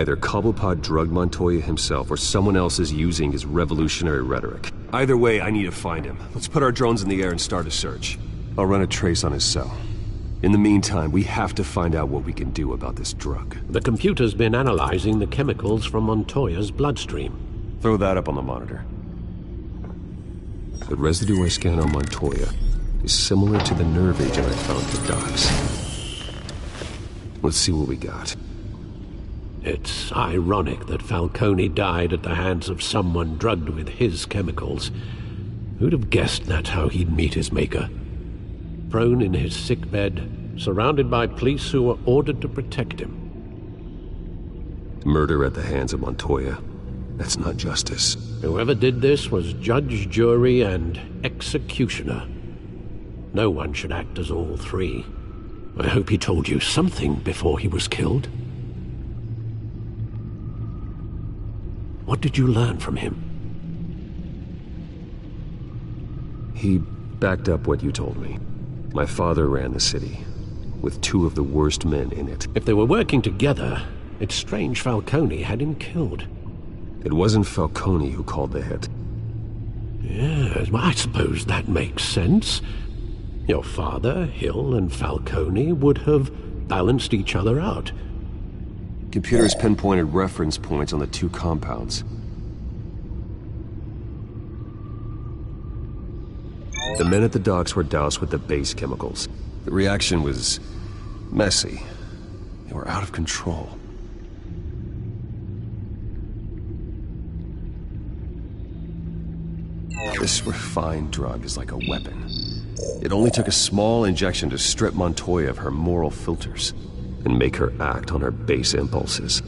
Either Cobblepot drugged Montoya himself, or someone else is using his revolutionary rhetoric. Either way, I need to find him. Let's put our drones in the air and start a search. I'll run a trace on his cell. In the meantime, we have to find out what we can do about this drug. The computer's been analyzing the chemicals from Montoya's bloodstream. Throw that up on the monitor. The residue I scan on Montoya is similar to the nerve agent I found at the docks. Let's see what we got. It's ironic that Falcone died at the hands of someone drugged with his chemicals. Who'd have guessed that's how he'd meet his maker? Prone in his sickbed, surrounded by police who were ordered to protect him. Murder at the hands of Montoya. That's not justice. Whoever did this was judge, jury, and executioner. No one should act as all three. I hope he told you something before he was killed. What did you learn from him? He backed up what you told me. My father ran the city, with two of the worst men in it. If they were working together, it's strange Falcone had him killed. It wasn't Falcone who called the hit. Yes, well, I suppose that makes sense. Your father, Hill, and Falcone would have balanced each other out. Computers pinpointed reference points on the two compounds. The men at the docks were doused with the base chemicals. The reaction was messy. They were out of control. This refined drug is like a weapon. It only took a small injection to strip Montoya of her moral filters and make her act on her base impulses.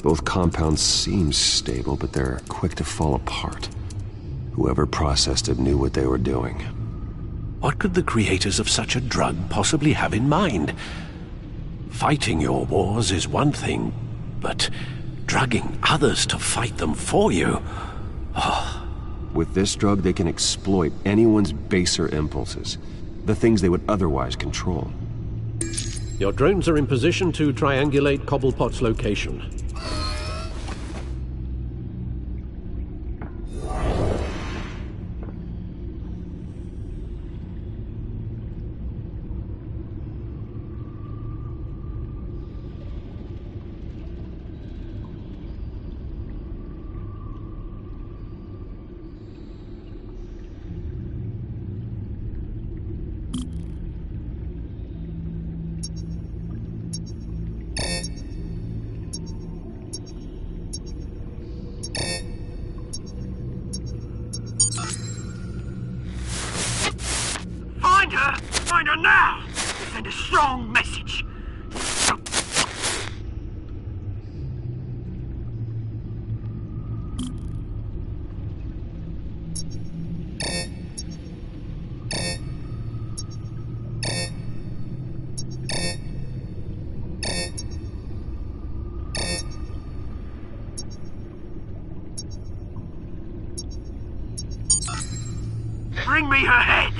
Both compounds seem stable, but they're quick to fall apart. Whoever processed it knew what they were doing. What could the creators of such a drug possibly have in mind? Fighting your wars is one thing, but drugging others to fight them for you? Oh. With this drug, they can exploit anyone's baser impulses. The things they would otherwise control. Your drones are in position to triangulate Cobblepot's location. Find her now! Send a strong message! Bring me her head!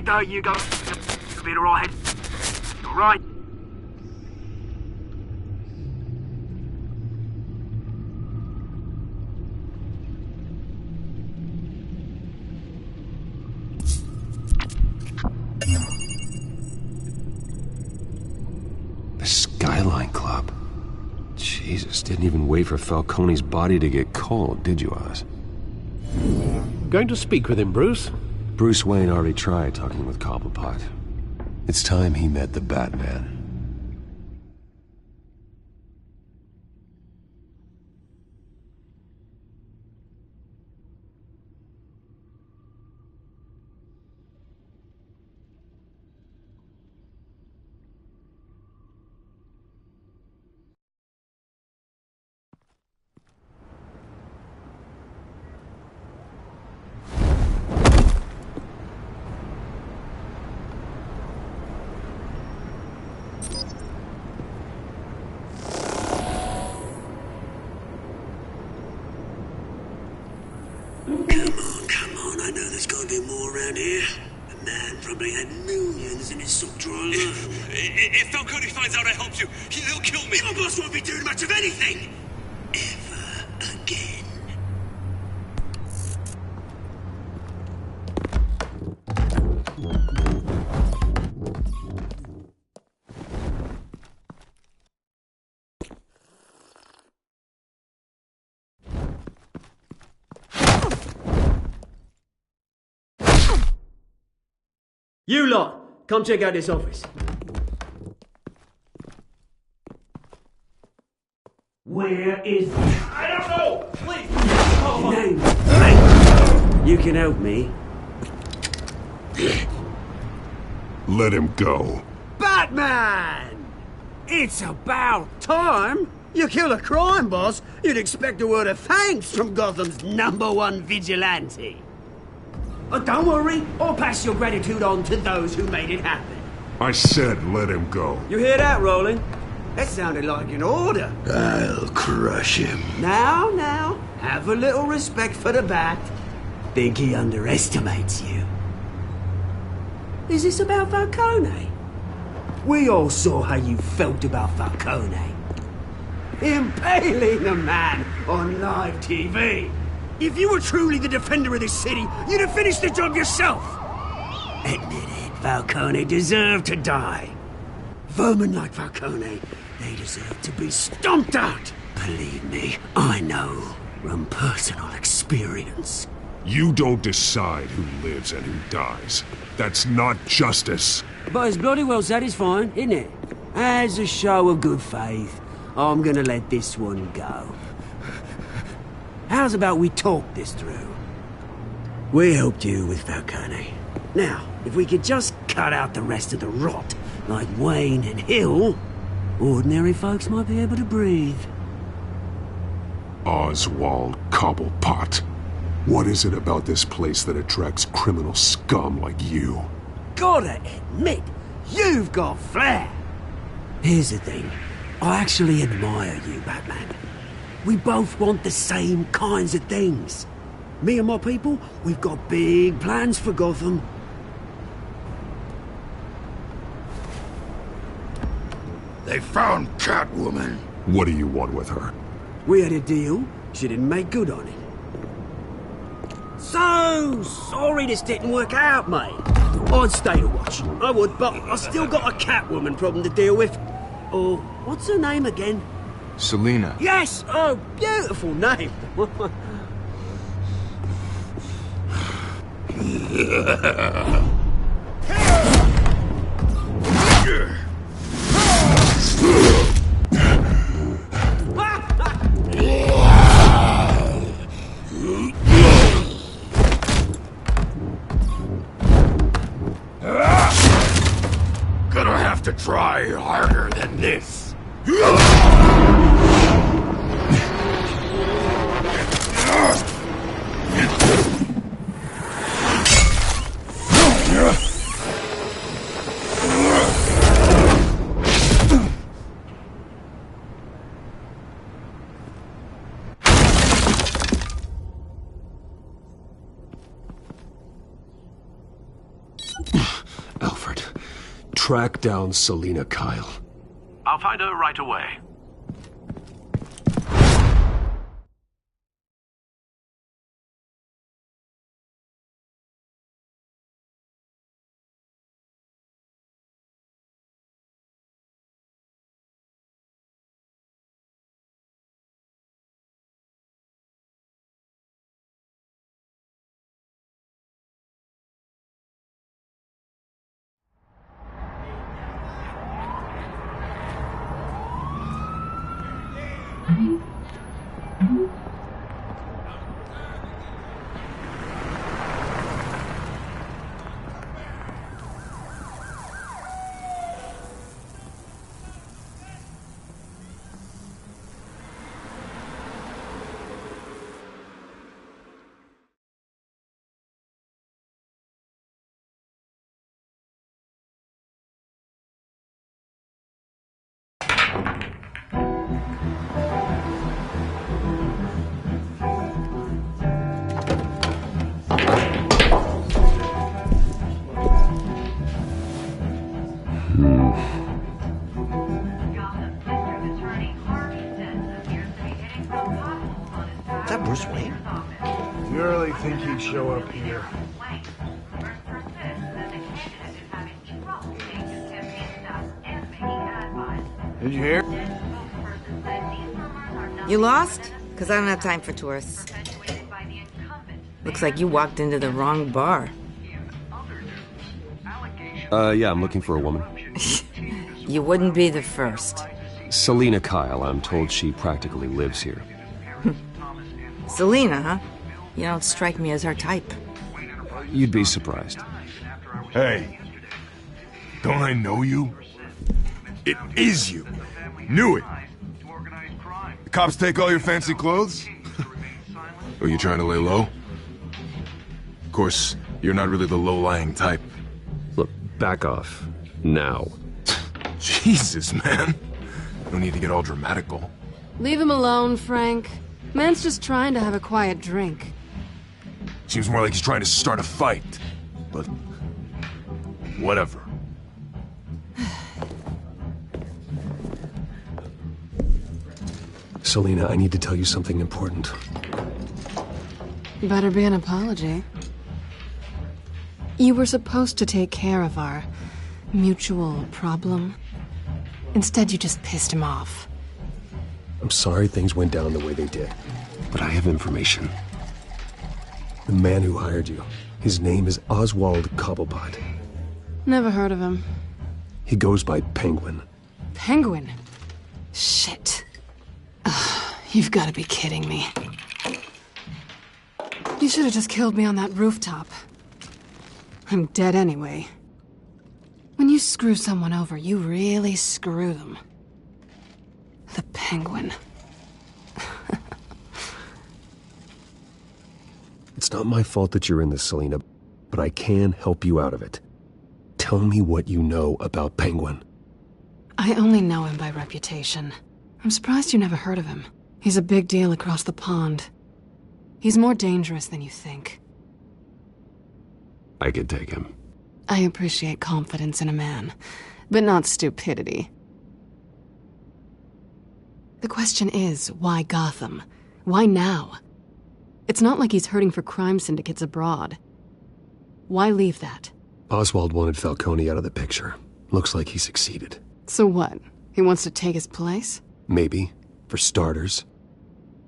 There you go. You'll be alright. Alright. The Skyline Club. Jesus, didn't even wait for Falcone's body to get cold, did you, Oz? Going to speak with him, Bruce? Bruce Wayne already tried talking with Cobblepot. It's time he met the Batman. I know there's gotta be more around here. The man probably had millions in his sock drawer alone. If Falcone finds out I helped you, he'll kill me. Your boss won't be doing much of anything! Ever again. You lot, come check out this office. Where is... I don't know! Please! Name? Mate, you can help me. Let him go. Batman! It's about time! You kill a crime boss, you'd expect a word of thanks from Gotham's #1 vigilante. Oh, don't worry, I'll pass your gratitude on to those who made it happen. I said let him go. You hear that, Roland? That sounded like an order. I'll crush him. Now, have a little respect for the Bat. Think he underestimates you. Is this about Falcone? We all saw how you felt about Falcone. Impaling a man on live TV. If you were truly the defender of this city, you'd have finished the job yourself. Admit it, Falcone deserved to die. Vermin like Falcone, they deserve to be stomped out. Believe me, I know from personal experience. You don't decide who lives and who dies. That's not justice. But it's bloody well satisfying, isn't it? As a show of good faith, I'm gonna let this one go. How's about we talk this through? We helped you with Falcone. Now, if we could just cut out the rest of the rot, like Wayne and Hill, ordinary folks might be able to breathe. Oswald Cobblepot. What is it about this place that attracts criminal scum like you? Gotta admit, you've got flair. Here's the thing. I actually admire you, Batman. We both want the same kinds of things. Me and my people, we've got big plans for Gotham. They found Catwoman. What do you want with her? We had a deal. She didn't make good on it. So sorry this didn't work out, mate. I'd stay to watch. I would, but I still got a Catwoman problem to deal with. Oh, what's her name again? Selina. Yes! Oh, beautiful name. Gonna have to try harder than this. Alfred, track down Selina Kyle. I'll find her right away. show up here. Did you hear? You lost? Because I don't have time for tourists. Looks like you walked into the wrong bar. Yeah, I'm looking for a woman. You wouldn't be the first. Selina Kyle, I'm told she practically lives here. Selina, huh? You don't strike me as her type. You'd be surprised. Hey, don't I know you? It is you. Knew it. The cops take all your fancy clothes? Are you trying to lay low? Of course, you're not really the low-lying type. Look, back off. Now. Jesus, man. No need to get all dramatical. Leave him alone, Frank. Man's just trying to have a quiet drink. Seems more like he's trying to start a fight. But... whatever. Selina, I need to tell you something important. Better be an apology. You were supposed to take care of our mutual problem. Instead, you just pissed him off. I'm sorry things went down the way they did, but I have information. The man who hired you, his name is Oswald Cobblepot. Never heard of him. He goes by Penguin. Penguin? Shit. Ugh, you've got to be kidding me. You should have just killed me on that rooftop. I'm dead anyway. When you screw someone over, you really screw them. The Penguin. It's not my fault that you're in this, Selina, but I can help you out of it. Tell me what you know about Penguin. I only know him by reputation. I'm surprised you never heard of him. He's a big deal across the pond. He's more dangerous than you think. I could take him. I appreciate confidence in a man, but not stupidity. The question is, why Gotham? Why now? It's not like he's hurting for crime syndicates abroad. Why leave that? Oswald wanted Falcone out of the picture. Looks like he succeeded. So what? He wants to take his place? Maybe. For starters.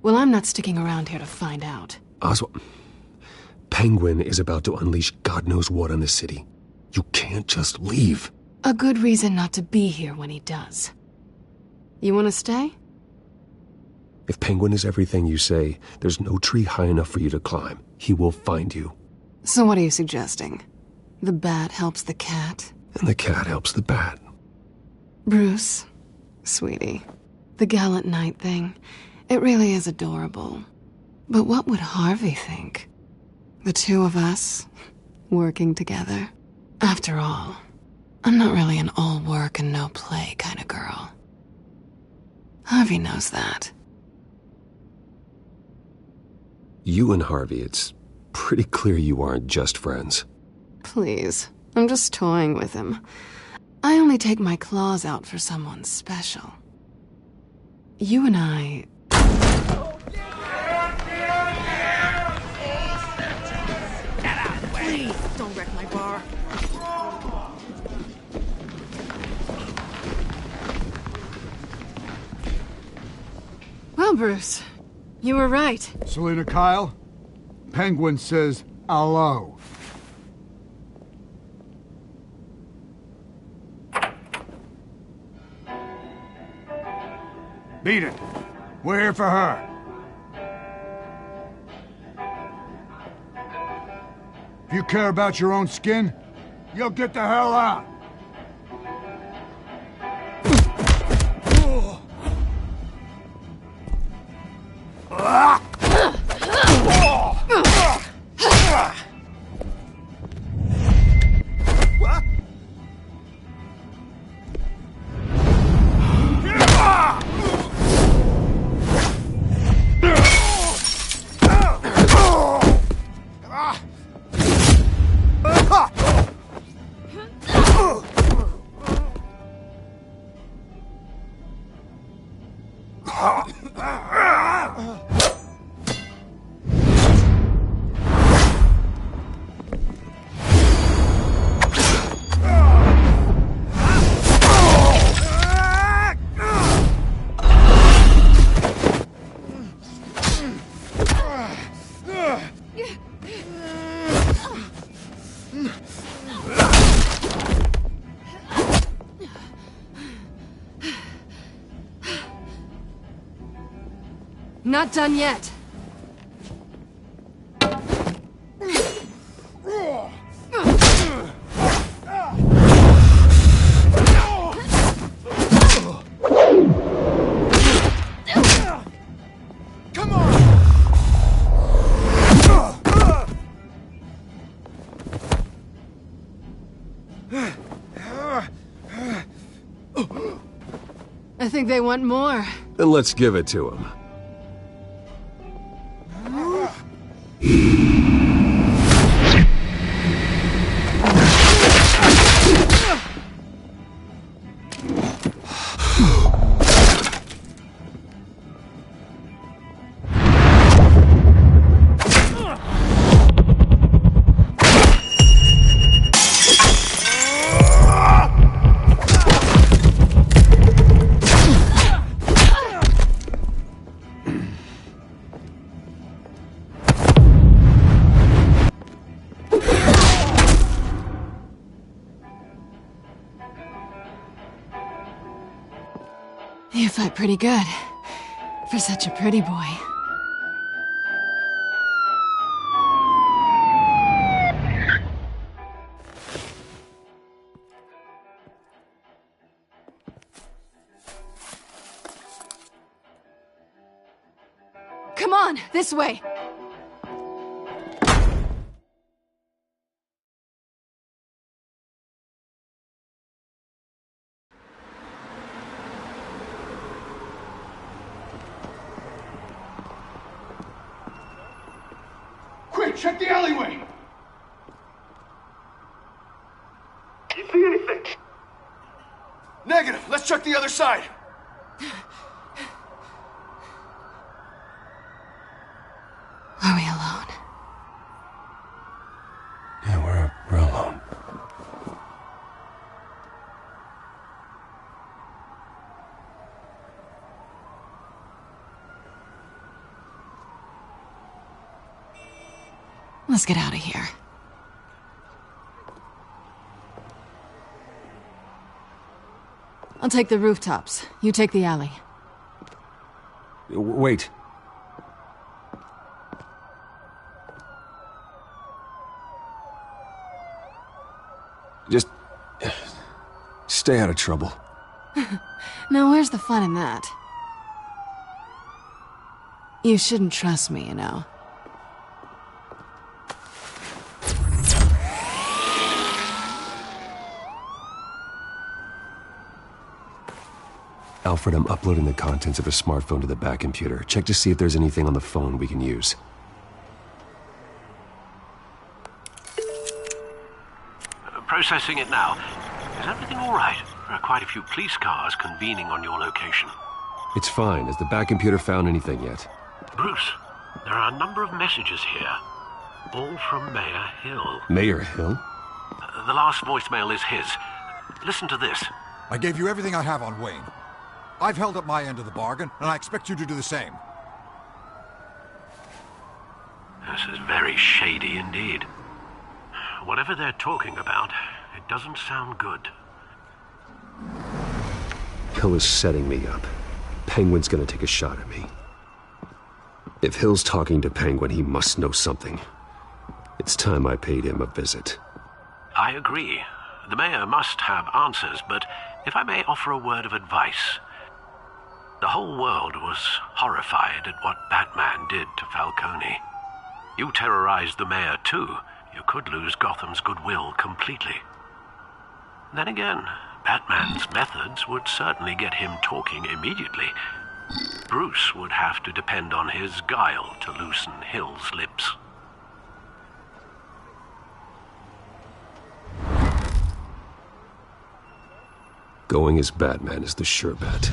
Well, I'm not sticking around here to find out. Oswald... Penguin is about to unleash God knows what on the city. You can't just leave. A good reason not to be here when he does. You want to stay? If Penguin is everything you say, there's no tree high enough for you to climb. He will find you. So what are you suggesting? The bat helps the cat? And the cat helps the bat. Bruce, sweetie, the gallant knight thing, it really is adorable. But what would Harvey think? The two of us, working together? After all, I'm not really an all work and no play kind of girl. Harvey knows that. You and Harvey, it's pretty clear you aren't just friends. Please, I'm just toying with him. I only take my claws out for someone special. You and I... Please, don't wreck my bar. Well, Bruce, you were right. Selina Kyle, Penguin says hello. Beat it. We're here for her. If you care about your own skin, you'll get the hell out. Not done yet. I think they want more. Then let's give it to them. You fight pretty good. For such a pretty boy. Come on, this way! Quick, check the alleyway! You see anything? Negative. Let's check the other side. Are we alone? Yeah, we're alone. Let's get out of here. I'll take the rooftops. You take the alley. Wait. Just stay out of trouble. Now, where's the fun in that? You shouldn't trust me, you know. Alfred, I'm uploading the contents of a smartphone to the back computer. Check to see if there's anything on the phone we can use. Processing it now. Is everything all right? There are quite a few police cars convening on your location. It's fine. Has the back computer found anything yet? Bruce, there are a number of messages here. All from Mayor Hill. Mayor Hill? The last voicemail is his. Listen to this. I gave you everything I have on Wayne. I've held up my end of the bargain, and I expect you to do the same. This is very shady indeed. Whatever they're talking about, it doesn't sound good. Hill is setting me up. Penguin's gonna take a shot at me. If Hill's talking to Penguin, he must know something. It's time I paid him a visit. I agree. The mayor must have answers, but if I may offer a word of advice. The whole world was horrified at what Batman did to Falcone. You terrorized the mayor too. You could lose Gotham's goodwill completely. Then again, Batman's methods would certainly get him talking immediately. Bruce would have to depend on his guile to loosen Hill's lips. Going as Batman is the sure bet.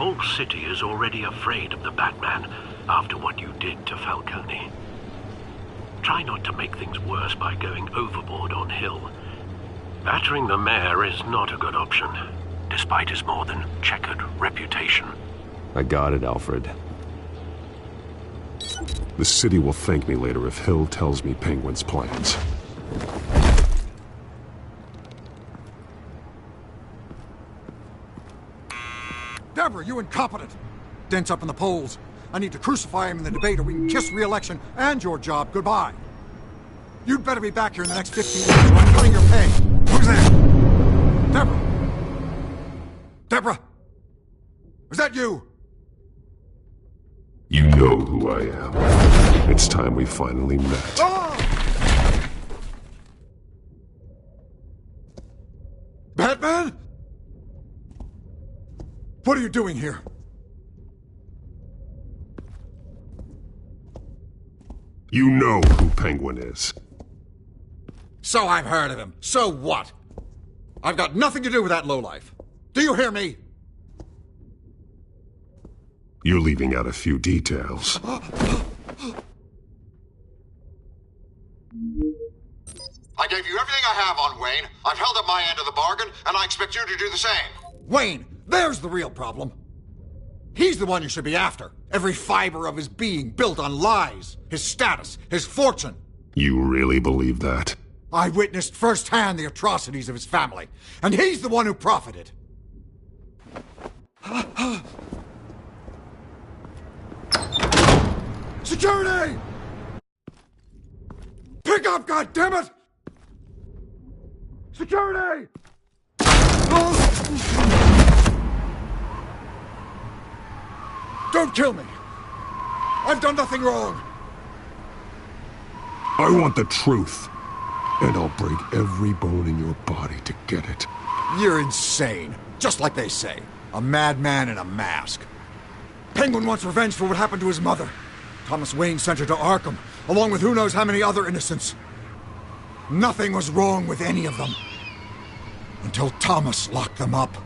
whole city is already afraid of the Batman after what you did to Falcone. Try not to make things worse by going overboard on Hill. Battering the mayor is not a good option, despite his more than checkered reputation. I got it, Alfred. The city will thank me later if Hill tells me Penguin's plans. Deborah, you incompetent! Dent's up in the polls. I need to crucify him in the debate or we can kiss re-election and your job goodbye. You'd better be back here in the next 15 minutes or I'm cutting your pay. Who's there? Deborah! Deborah! Is that you? You know who I am. It's time we finally met. Ah! Batman? What are you doing here? You know who Penguin is. So I've heard of him. So what? I've got nothing to do with that lowlife. Do you hear me? You're leaving out a few details. I gave you everything I have on Wayne. I've held up my end of the bargain, and I expect you to do the same. Wayne, there's the real problem. He's the one you should be after. Every fiber of his being built on lies. His status, his fortune. You really believe that? I witnessed firsthand the atrocities of his family, and he's the one who profited. Security! Pick up, goddammit! Security! Don't kill me! I've done nothing wrong! I want the truth. And I'll break every bone in your body to get it. You're insane. Just like they say. A madman in a mask. Penguin wants revenge for what happened to his mother. Thomas Wayne sent her to Arkham, along with who knows how many other innocents. Nothing was wrong with any of them. Until Thomas locked them up.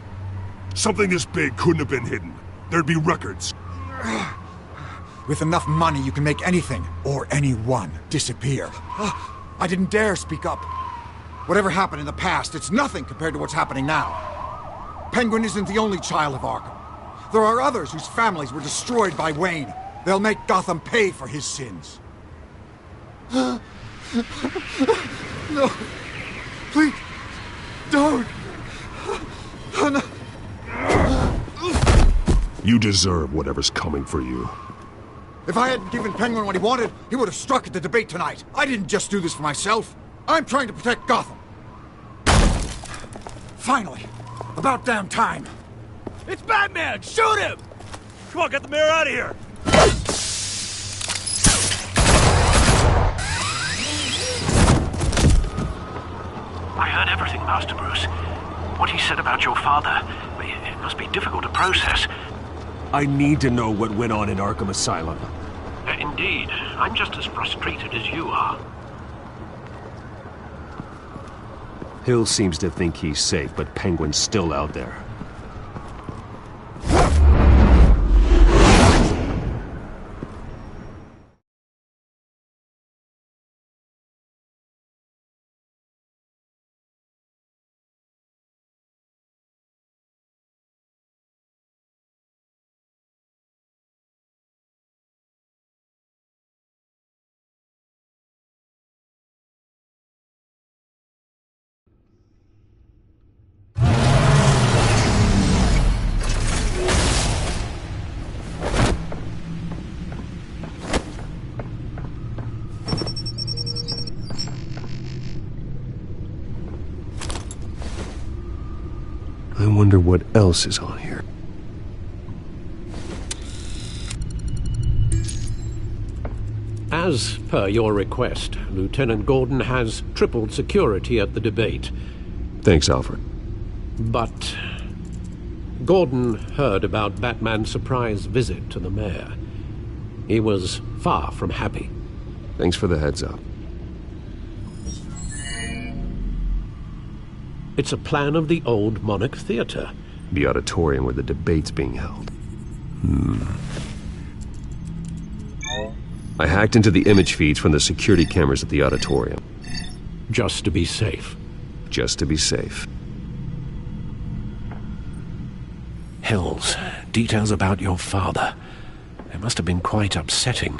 Something this big couldn't have been hidden. There'd be records. With enough money, you can make anything, or anyone, disappear. I didn't dare speak up. Whatever happened in the past, it's nothing compared to what's happening now. Penguin isn't the only child of Arkham. There are others whose families were destroyed by Wayne. They'll make Gotham pay for his sins. No. Please. Don't. No. You deserve whatever's coming for you. If I hadn't given Penguin what he wanted, he would have struck at the debate tonight. I didn't just do this for myself. I'm trying to protect Gotham. Finally. About damn time. It's Batman! Shoot him! Come on, get the mayor out of here! I heard everything, Master Bruce. What he said about your father, it must be difficult to process. I need to know what went on in Arkham Asylum. Indeed. I'm just as frustrated as you are. Hill seems to think he's safe, but Penguin's still out there. I wonder what else is on here. As per your request, Lieutenant Gordon has tripled security at the debate. Thanks, Alfred. But Gordon heard about Batman's surprise visit to the mayor. He was far from happy. Thanks for the heads up. It's a plan of the old Monarch Theatre. The auditorium where the debate's being held. I hacked into the image feeds from the security cameras at the auditorium. Just to be safe. Just to be safe. Hells, details about your father. It must have been quite upsetting.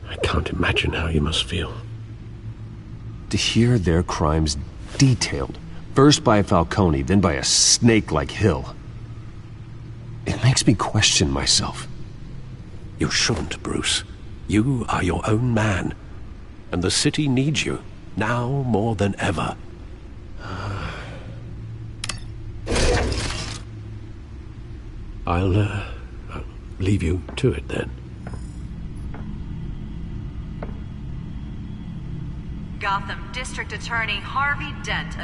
I can't imagine how you must feel. To hear their crimes detailed, first by Falcone, then by a snake like Hill. It makes me question myself. You shouldn't, Bruce. You are your own man. And the city needs you, now more than ever. I'll leave you to it then. Gotham District Attorney Harvey Dent.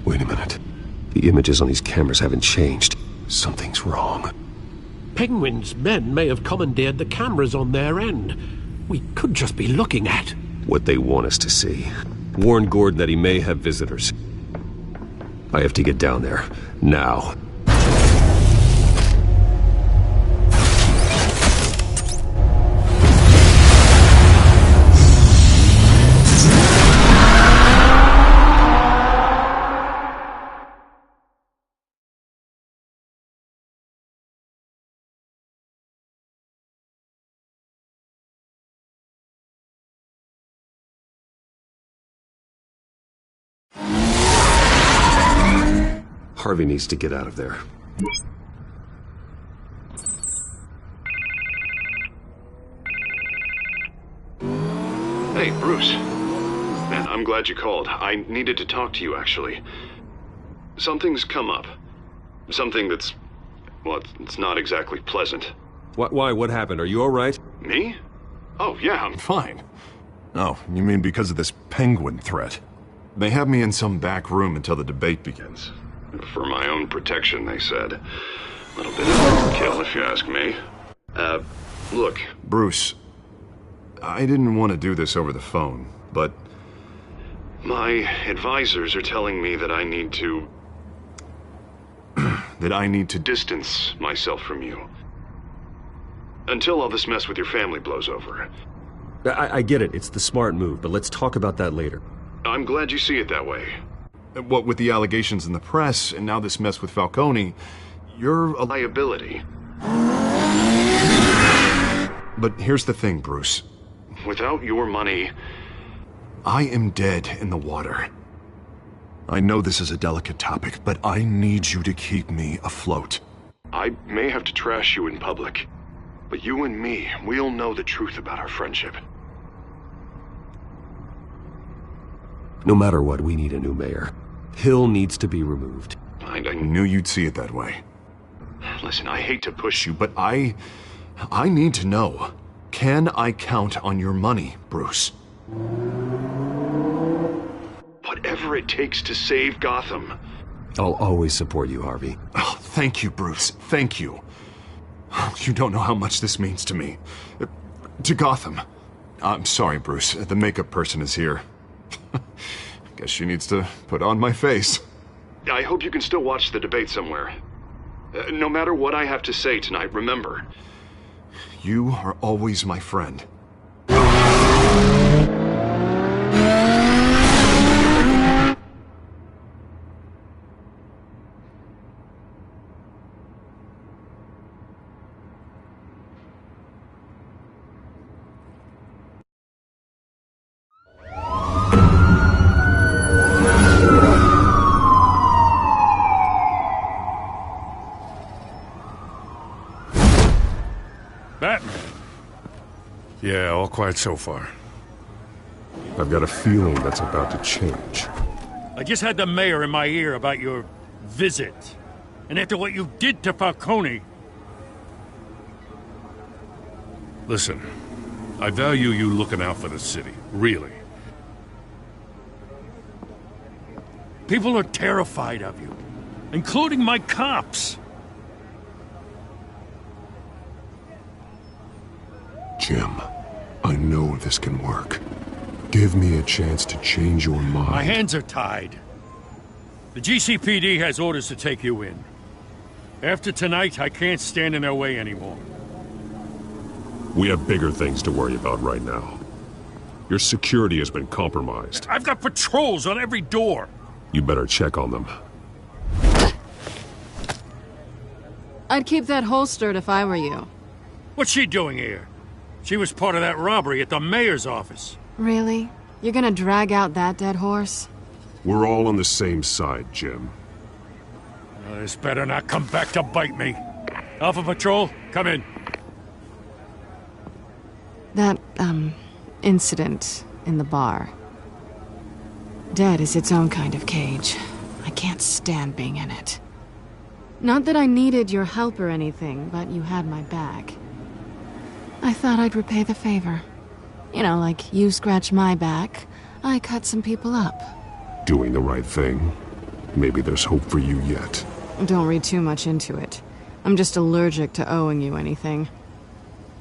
Wait a minute. The images on these cameras haven't changed. Something's wrong. Penguin's men may have commandeered the cameras on their end. We could just be looking at what they want us to see. Warn Gordon that he may have visitors. I have to get down there. Now. Harvey needs to get out of there. Hey, Bruce. Man, I'm glad you called. I needed to talk to you, actually. Something's come up. Something that's... well, it's not exactly pleasant. Why? What happened? Are you all right? Me? Oh, yeah, I'm fine. Oh, you mean because of this penguin threat? They have me in some back room until the debate begins. For my own protection, they said. A little bit of overkill, if you ask me. Look. Bruce, I didn't want to do this over the phone, but... my advisors are telling me that I need to... that I need to distance myself from you. Until all this mess with your family blows over. I get it. It's the smart move, but let's talk about that later. I'm glad you see it that way. What with the allegations in the press, and now this mess with Falcone, you're a liability. But here's the thing, Bruce. Without your money... I am dead in the water. I know this is a delicate topic, but I need you to keep me afloat. I may have to trash you in public, but you and me, we'll know the truth about our friendship. No matter what, we need a new mayor. Hill needs to be removed. I knew you'd see it that way. Listen, I hate to push you, but I need to know. Can I count on your money, Bruce? Whatever it takes to save Gotham. I'll always support you, Harvey. Oh, thank you, Bruce. Thank you. You don't know how much this means to me. To Gotham. I'm sorry, Bruce. The makeup person is here. Guess she needs to put on my face. I hope you can still watch the debate somewhere. No matter what I have to say tonight, remember. You are always my friend. Yeah, all quiet so far. I've got a feeling that's about to change. I just had the mayor in my ear about your visit. And after what you did to Falcone... Listen, I value you looking out for the city, really. People are terrified of you, including my cops. Jim, I know this can work. Give me a chance to change your mind. My hands are tied. The GCPD has orders to take you in. After tonight, I can't stand in their way anymore. We have bigger things to worry about right now. Your security has been compromised. I've got patrols on every door. You better check on them. I'd keep that holstered if I were you. What's she doing here? She was part of that robbery at the mayor's office. Really? You're gonna drag out that dead horse? We're all on the same side, Jim. This better not come back to bite me. Alpha Patrol, come in. That, incident in the bar. Dead is its own kind of cage. I can't stand being in it. Not that I needed your help or anything, but you had my back. I thought I'd repay the favor. You know, like you scratch my back, I cut some people up. Doing the right thing. Maybe there's hope for you yet. Don't read too much into it. I'm just allergic to owing you anything.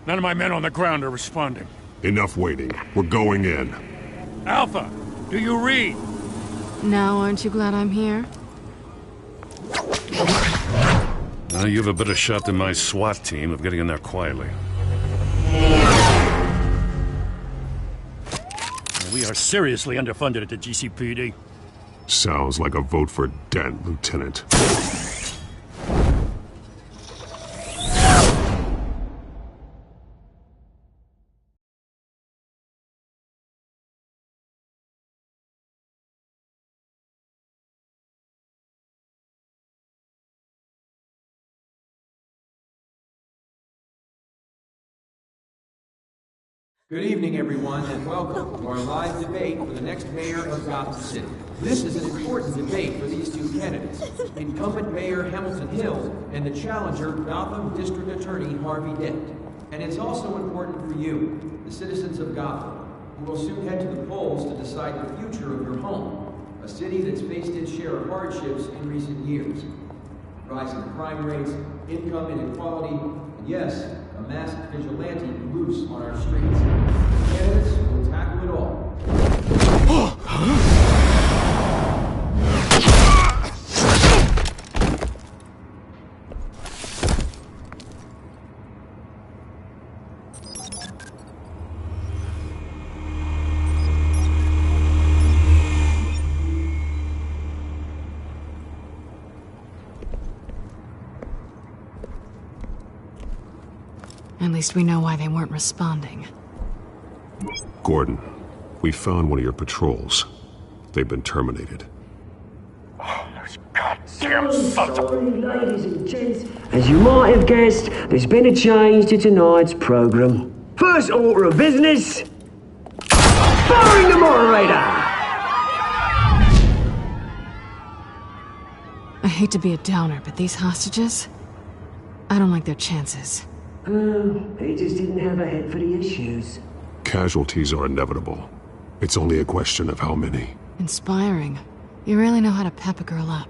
None of my men on the ground are responding. Enough waiting. We're going in. Alpha, do you read? Now aren't you glad I'm here? You have a better shot than my SWAT team of getting in there quietly. We are seriously underfunded at the GCPD. Sounds like a vote for Dent, Lieutenant. Good evening, everyone, and welcome to our live debate for the next mayor of Gotham City. This is an important debate for these two candidates, incumbent Mayor Hamilton Hill and the challenger, Gotham District Attorney Harvey Dent. And it's also important for you, the citizens of Gotham, who will soon head to the polls to decide the future of your home, a city that's faced its share of hardships in recent years. Rising crime rates, income inequality, and yes, a masked vigilante loose on our streets. Candidates will tackle it all. At least we know why they weren't responding. Gordon, we found one of your patrols. They've been terminated. Oh, those goddamn sons of... Sorry, ladies and gents. As you might have guessed, there's been a change to tonight's program. First order of business... firing the moderator! I hate to be a downer, but these hostages... I don't like their chances. He just didn't have a head for the issues. Casualties are inevitable. It's only a question of how many. Inspiring. You really know how to pep a girl up.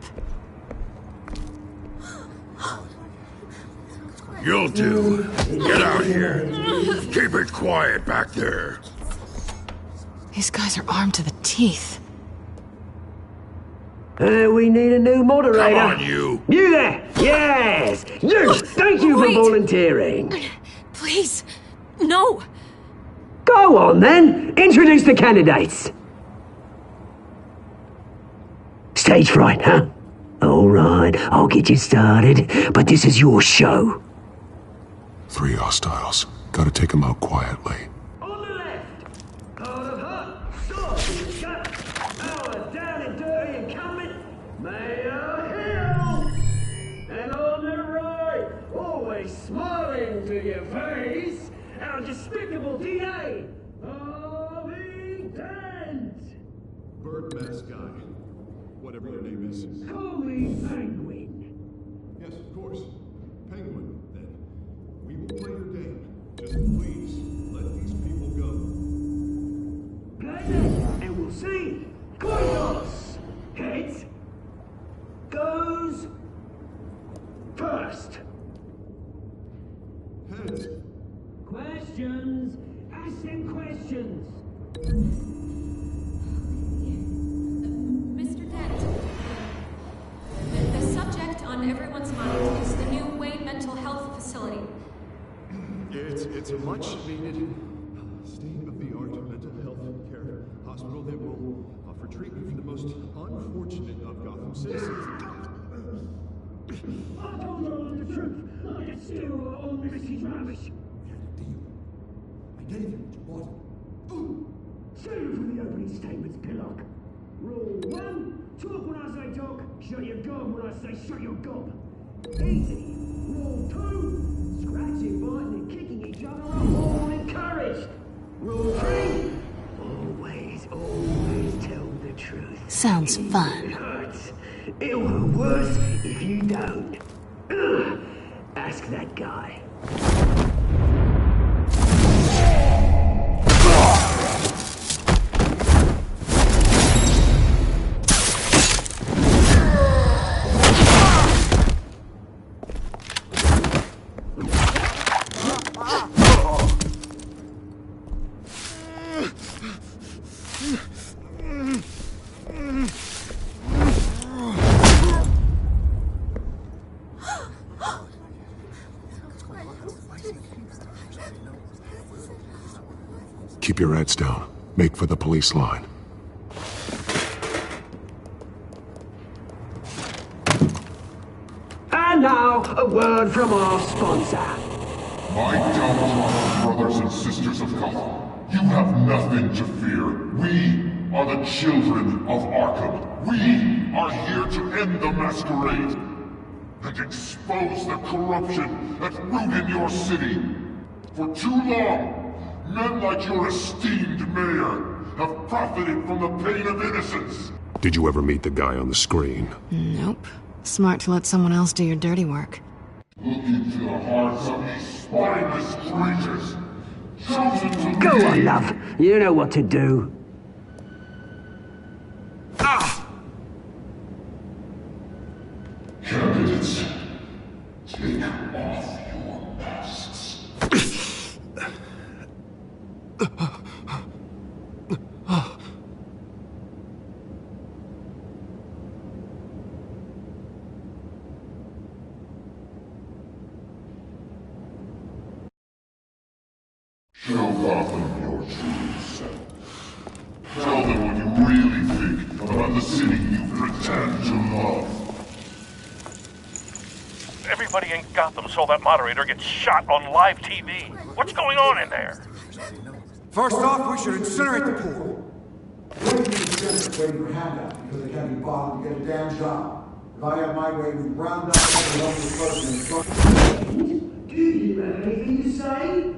You'll do. Get out here. Keep it quiet back there. These guys are armed to the teeth. We need a new moderator. Come on, you. You there! Yes! You! Thank you for volunteering. Please, no. Go on, then. Introduce the candidates. Stage fright, huh? All right, I'll get you started, but this is your show. 3 hostiles. Gotta take them out quietly. On the left, out of hot, soft in the gut, our down and dirty incumbent, Mayor Hill. And on the right, always smiling to your face, our despicable DA, Harvey Dent. Bird mask guy. Whatever your name is. Call me Penguin. Yes, of course. Penguin, then. We will play your game. Just please, let these people go. Play that, and we'll see. Coinos. Heads. Goes. First. Heads. Questions. Ask them questions. It's a much-needed state-of-the-art mental health care hospital that will offer treatment for the most unfortunate of Gotham citizens. I told you all the truth. I still own Mrs. Ravish. I get it what you want. Say it from the opening statements, Pillock. Rule 1, talk when I say talk, shut your gob when I say shut your gob. Easy. Rule 2, scratching, biting and kicking each other are all encouraged. Rule 3, always tell the truth. Sounds Even fun. if it hurts. It'll hurt worse if you don't. Ask that guy. Keep your heads down. Make for the police line. And now, a word from our sponsor. My downtrodden brothers and sisters of Gotham, you have nothing to fear. We are the children of Arkham. We are here to end the masquerade and expose the corruption that's rooted your city. For too long, men like your esteemed mayor have profited from the pain of innocence. Did you ever meet the guy on the screen? Nope. Smart to let someone else do your dirty work. Look into the hearts of these spineless creatures, chosen to Go lead. on, love. You know what to do. Candidates, take off your masks. Show Gotham your true self. Tell them what you really think about the city you pretend to love. Everybody in Gotham saw that moderator get shot on live TV. What's going on in there? First off, we should incinerate the pool. Waiting for handouts because they can't be bothered to get a damn job. If I had my way, we'd round up every local person and Do you have anything to say?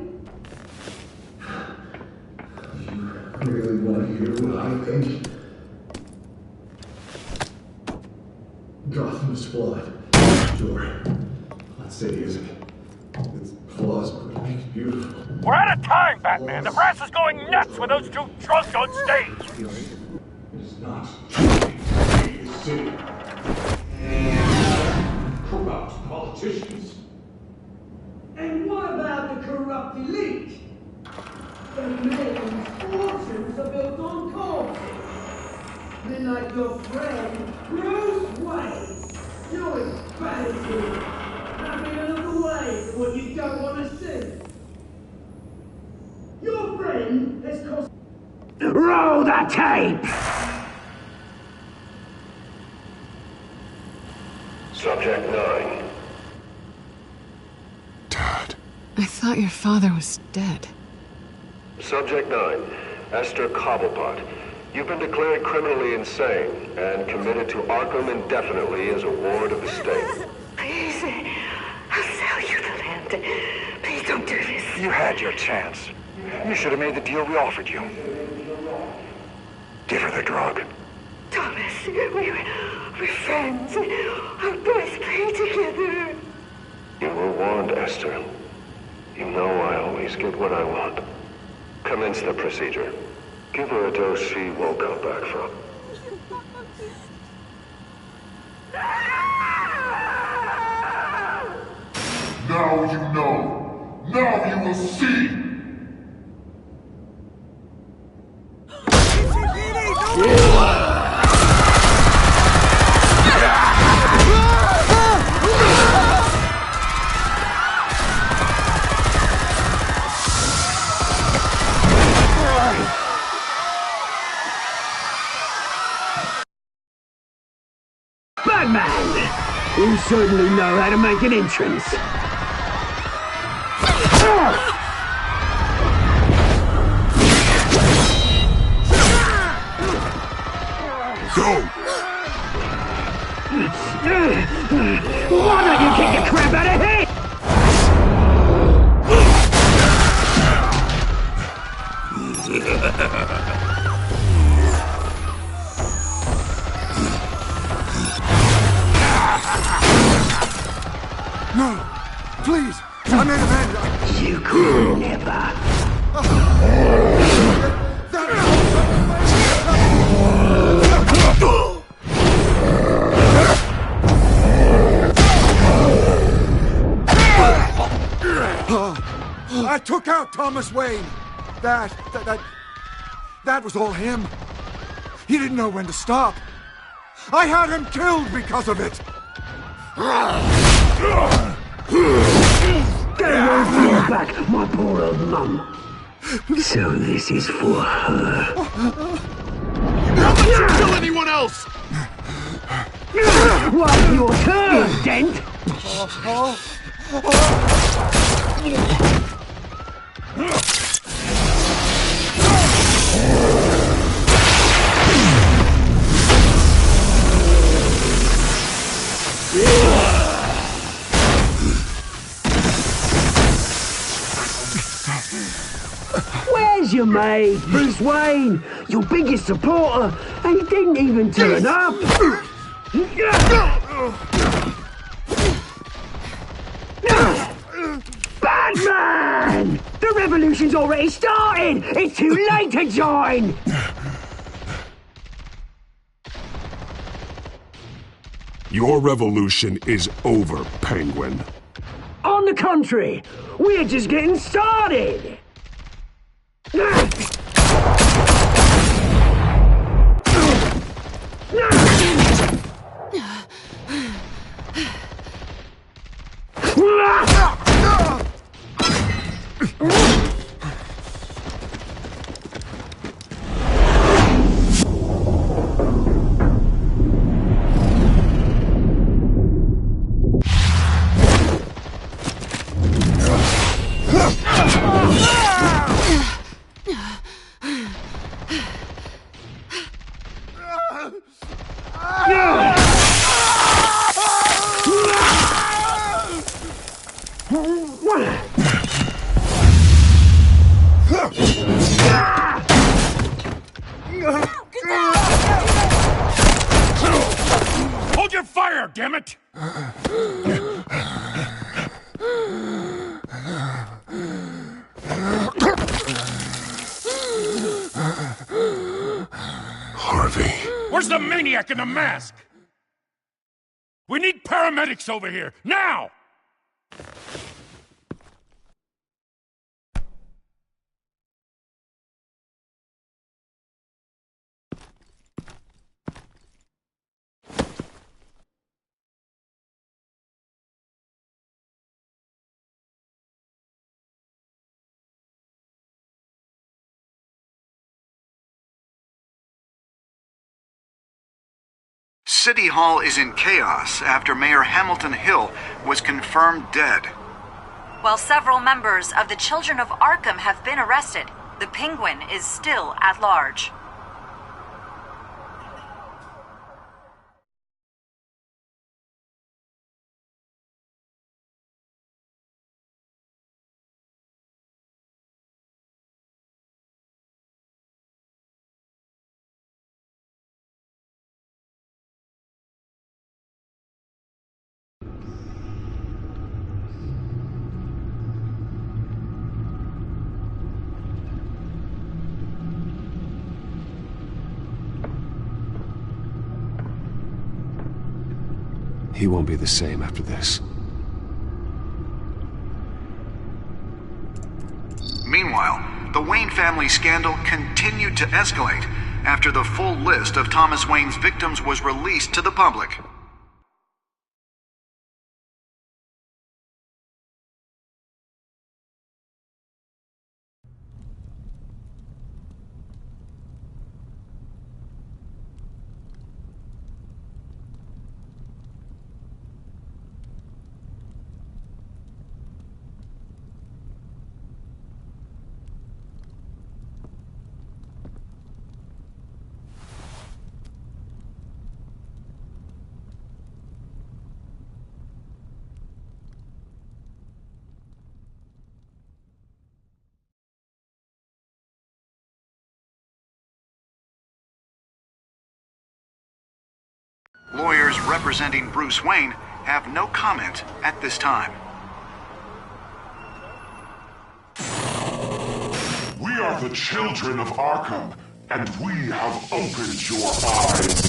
You really want to hear what I think? Gotham's flawed. Sure. That city isn't. Its flaws would make it beautiful. We're out of time, Batman. The brass is going nuts with those two drunks on stage. It's not a city. Corrupt politicians. And what about the corrupt elite? The men's fortunes are built on corpses. Men like your friend, Bruce Wayne. You're as bad as him. Having another way for what you don't want to see. Your friend has cost... Roll the tape! Subject 9. I thought your father was dead. Subject 9. Esther Cobblepot. You've been declared criminally insane and committed to Arkham indefinitely as a ward of the state. Please, I'll sell you the land. Please don't do this. You had your chance. You should have made the deal we offered you. Give her the drug. Thomas, we're friends. Our boys play together. You were warned, Esther. You know I always get what I want. Commence the procedure. Give her a dose she won't come back from. Now you know. Now you will see. You certainly know how to make an entrance. Go! Why don't you kick the crap out of him? No! Please! I made amends! You could never. I took out Thomas Wayne! That was all him. He didn't know when to stop. I had him killed because of it! Get away from your back, my poor old mum. So this is for her. Don't let you kill anyone else! Well, your turn, Dent! Where's your mate, Bruce Wayne? Your biggest supporter, and he didn't even turn up! Batman! The revolution's already started! It's too late to join! Your revolution is over, Penguin. On the contrary, we're just getting started! Hold your fire, damn it! Harvey. Where's the maniac in the mask? We need paramedics over here, now! City Hall is in chaos after Mayor Hamilton Hill was confirmed dead. While several members of the Children of Arkham have been arrested, the Penguin is still at large. He won't be the same after this. Meanwhile, the Wayne family scandal continued to escalate after the full list of Thomas Wayne's victims was released to the public. lawyers representing Bruce Wayne have no comment at this time. We are the children of Arkham, and we have opened your eyes.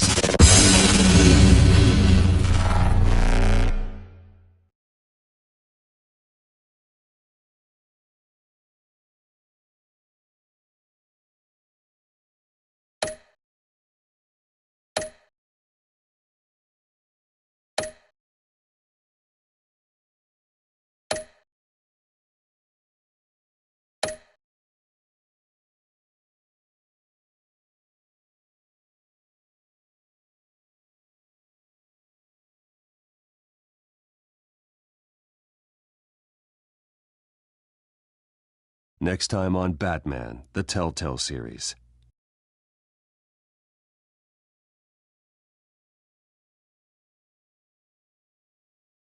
Next time on Batman, the Telltale series.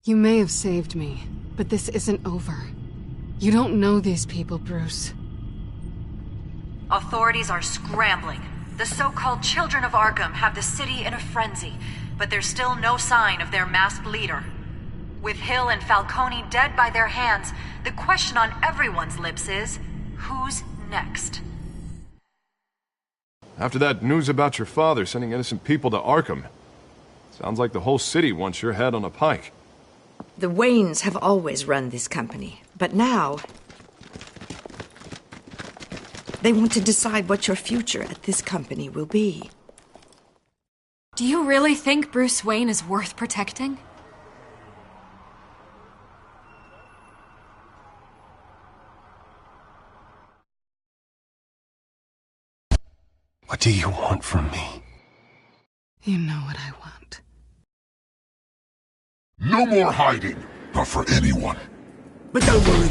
You may have saved me, but this isn't over. You don't know these people, Bruce. Authorities are scrambling. The so-called Children of Arkham have the city in a frenzy, but there's still no sign of their masked leader. With Hill and Falcone dead by their hands, the question on everyone's lips is, who's next? After that news about your father sending innocent people to Arkham, sounds like the whole city wants your head on a pike. The Waynes have always run this company, but now they want to decide what your future at this company will be. Do you really think Bruce Wayne is worth protecting? What do you want from me? You know what I want. No more hiding, not for anyone. But don't worry,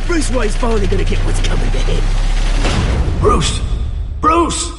Bruce Wayne's finally gonna get what's coming to him. Bruce! Bruce!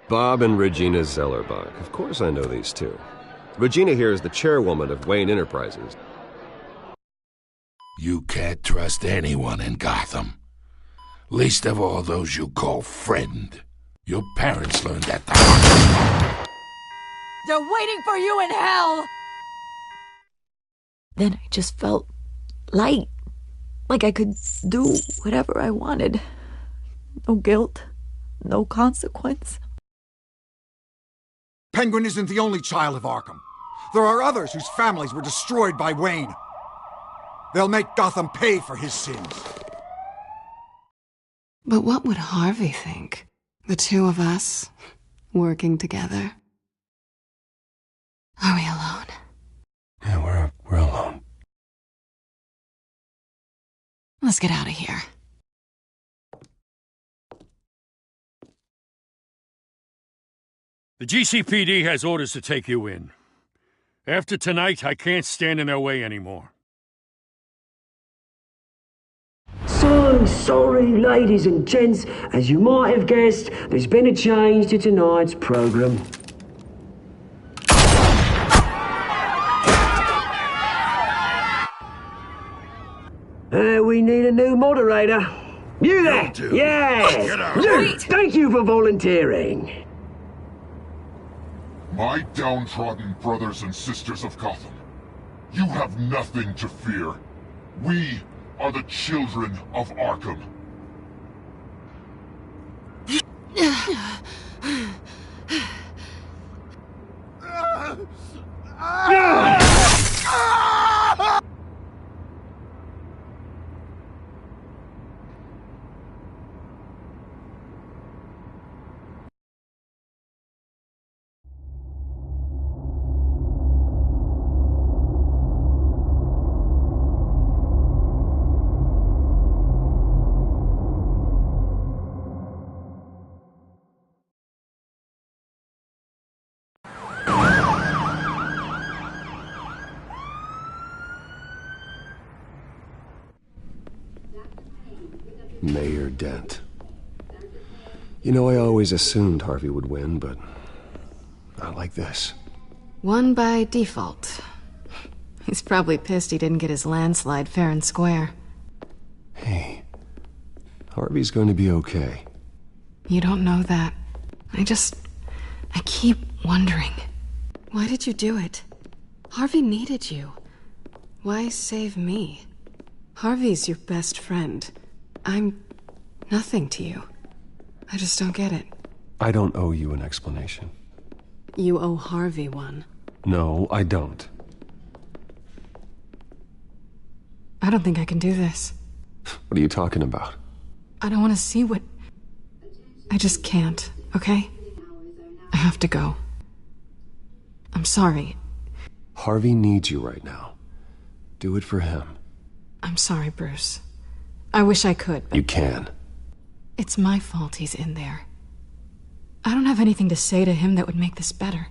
Bob and Regina Zellerbach. Of course I know these two. Regina here is the chairwoman of Wayne Enterprises. You can't trust anyone in Gotham. Least of all those you call friend. Your parents learned that the hard way. They're waiting for you in hell! Then I just felt light. Like I could do whatever I wanted. No guilt. No consequence. Penguin isn't the only child of Arkham. There are others whose families were destroyed by Wayne. They'll make Gotham pay for his sins. But what would Harvey think? The two of us, working together. Are we alone? Yeah, we're alone. Let's get out of here. The GCPD has orders to take you in. After tonight, I can't stand in their way anymore. So sorry, ladies and gents. As you might have guessed, there's been a change to tonight's program. We need a new moderator. You there? Yes! Luke, thank you for volunteering. My downtrodden brothers and sisters of Gotham, you have nothing to fear. We are the children of Arkham. Mayor Dent. You know, I always assumed Harvey would win, but not like this. Won by default. He's probably pissed he didn't get his landslide fair and square. Hey, Harvey's going to be okay. You don't know that. I keep wondering. Why did you do it? Harvey needed you. Why save me? Harvey's your best friend. I'm nothing to you. I just don't get it. I don't owe you an explanation. You owe Harvey one. No, I don't. I don't think I can do this. What are you talking about? I don't want to see what... I just can't, okay? I have to go. I'm sorry. Harvey needs you right now. Do it for him. I'm sorry, Bruce. I wish I could, but... You can. It's my fault he's in there. I don't have anything to say to him that would make this better.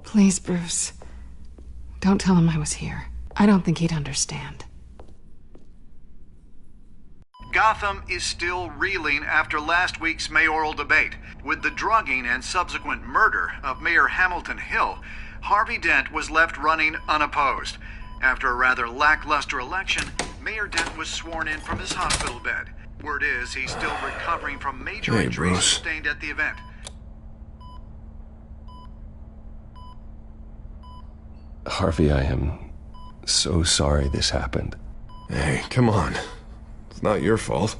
Please, Bruce. Don't tell him I was here. I don't think he'd understand. Gotham is still reeling after last week's mayoral debate. With the drugging and subsequent murder of Mayor Hamilton Hill, Harvey Dent was left running unopposed. After a rather lackluster election, Mayor Dent was sworn in from his hospital bed. Word is he's still recovering from major injuries sustained at the event. Harvey, I am so sorry this happened. Hey, come on. It's not your fault.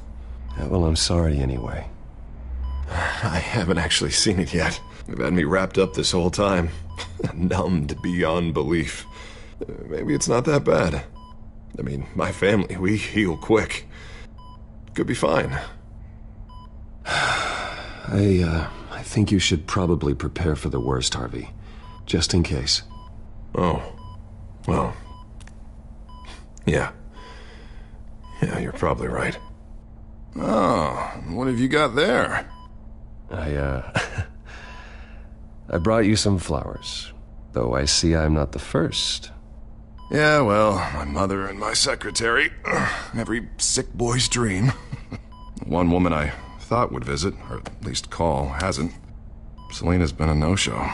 Yeah, well, I'm sorry anyway. I haven't actually seen it yet. They've had me wrapped up this whole time. Numbed beyond belief. Maybe it's not that bad. I mean, my family, we heal quick. Could be fine. I think you should probably prepare for the worst, Harvey. Just in case. Oh. Well. Yeah. Yeah, you're probably right. Oh, what have you got there? I brought you some flowers. Though I see I'm not the first. Yeah, well, my mother and my secretary. Every sick boy's dream. One woman I thought would visit, or at least call, hasn't. Selena's been a no-show.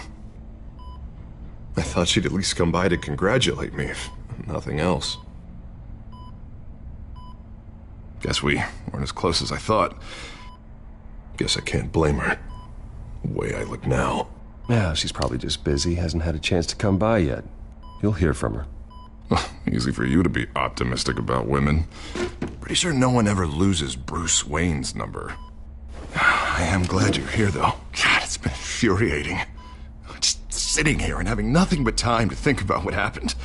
I thought she'd at least come by to congratulate me, if nothing else. Guess we weren't as close as I thought. Guess I can't blame her. The way I look now. Yeah, she's probably just busy, hasn't had a chance to come by yet. You'll hear from her. Easy for you to be optimistic about women. Pretty sure no one ever loses Bruce Wayne's number. I am glad you're here, though. God, it's been infuriating. Just sitting here and having nothing but time to think about what happened.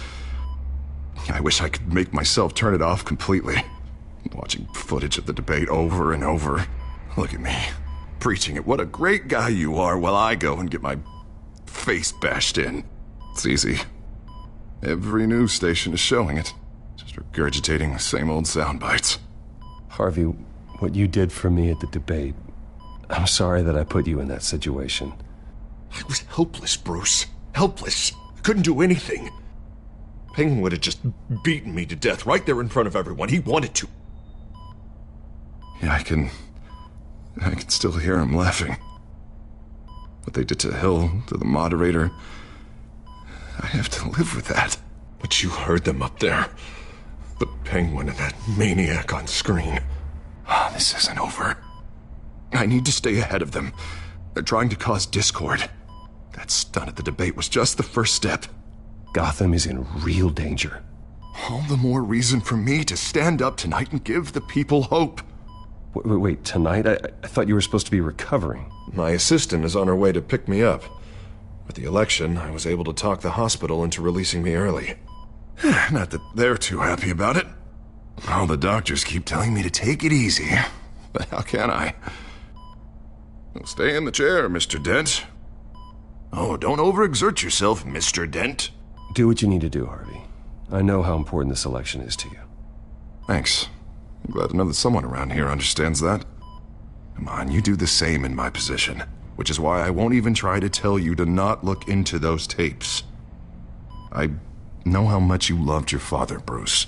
I wish I could make myself turn it off completely. Watching footage of the debate over and over. Look at me, preaching at what a great guy you are while I go and get my face bashed in. It's easy. Every news station is showing it. Just regurgitating the same old sound bites. Harvey, what you did for me at the debate, I'm sorry that I put you in that situation. I was helpless, Bruce. Helpless. I couldn't do anything. Penguin would have just beaten me to death right there in front of everyone. He wanted to. Yeah, I can still hear him laughing. What they did to Hill, to the moderator, I have to live with that. But you heard them up there. The Penguin and that maniac on screen. This isn't over. I need to stay ahead of them. They're trying to cause discord. That stunt at the debate was just the first step. Gotham is in real danger. All the more reason for me to stand up tonight and give the people hope. Wait, tonight? I thought you were supposed to be recovering. My assistant is on her way to pick me up. With the election, I was able to talk the hospital into releasing me early. Not that they're too happy about it. All the doctors keep telling me to take it easy. But how can I? Well, stay in the chair, Mr. Dent. Oh, don't overexert yourself, Mr. Dent. Do what you need to do, Harvey. I know how important this election is to you. Thanks. I'm glad to know that someone around here understands that. Come on, you do the same in my position. Which is why I won't even try to tell you to not look into those tapes. I know how much you loved your father, Bruce.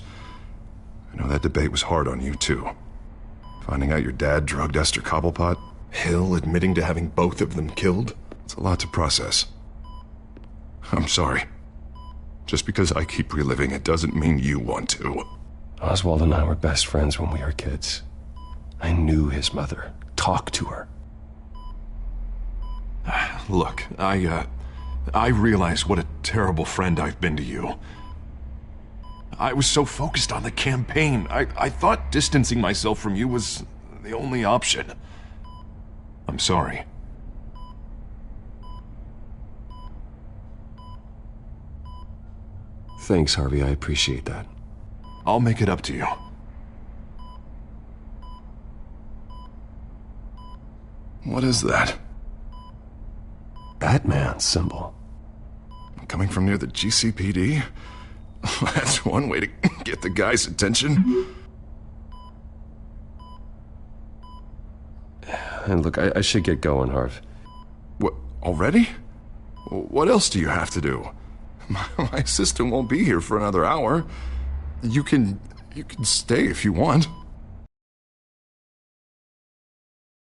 I know that debate was hard on you, too. Finding out your dad drugged Esther Cobblepot, Hill admitting to having both of them killed. It's a lot to process. I'm sorry. Just because I keep reliving it doesn't mean you want to. Oswald and I were best friends when we were kids. I knew his mother, talked to her. Look, I realize what a terrible friend I've been to you. I was so focused on the campaign. I thought distancing myself from you was the only option. I'm sorry. Thanks, Harvey. I appreciate that. I'll make it up to you. What is that? Batman symbol. Coming from near the GCPD? That's one way to get the guy's attention. And look, I should get going, Harv. What, already? What else do you have to do? My assistant won't be here for another hour. You can stay if you want.